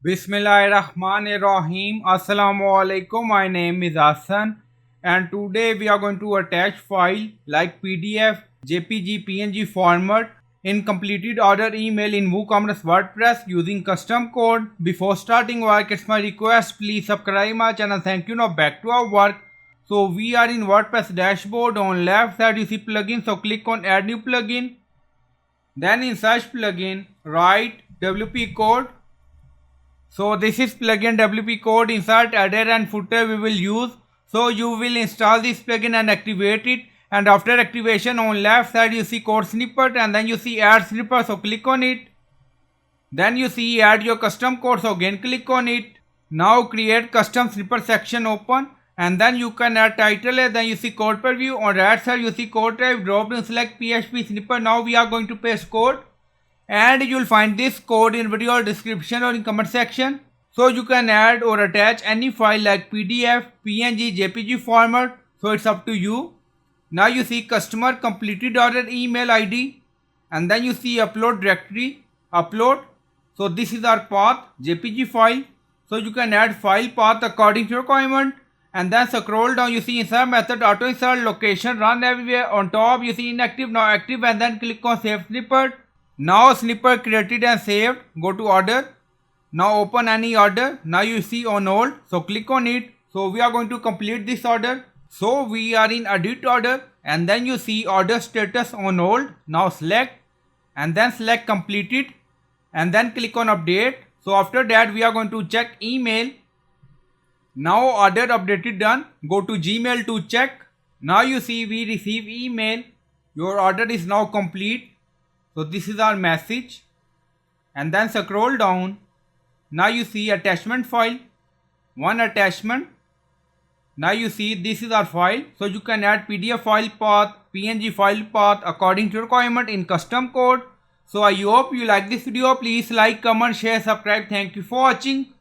Bismillahirrahmanirrahim. Assalamu alaikum. My name is Hassan, and today we are going to attach file like PDF, JPG, PNG format in completed order email in WooCommerce WordPress using custom code. Before starting work, it's my request, please subscribe my channel. Thank you. Now back to our work. So we are in WordPress dashboard. On left side you see plugin. So click on add new plugin. Then in search plugin, write WP code. So this is plugin WP code, insert header and footer we will use. So you will install this plugin and activate it, and after activation on left side you see code snippet and then you see add snippet, so click on it. Then you see add your custom code, so again click on it. Now create custom snippet section open, and then you can add title, then you see code preview. On right side you see code type, drop down select PHP snippet. Now we are going to paste code, and you'll find this code in video description or in comment section. So you can add or attach any file like PDF, PNG, JPG format, so it's up to you. Now you see customer completed order email ID, and then you see upload directory, upload. So this is our path, JPG file. So you can add file path according to your requirement, and then scroll down you see insert method, auto insert, location, run everywhere. On top you see inactive, now active, and then click on save snippet. Now snippet created and saved. Go to order. Now open any order. Now you see on hold, so click on it. So we are going to complete this order. So we are in edit order, and then you see order status on hold. Now select and then select completed, and then click on update. So after that we are going to check email. Now order updated done. Go to Gmail to check. Now you see we receive email. Your order is now complete. So this is our message, and then scroll down. Now you see attachment file, one attachment. Now you see this is our file. So you can add PDF file path, PNG file path according to your requirement in custom code. So I hope you like this video. Please like, comment, share, subscribe. Thank you for watching.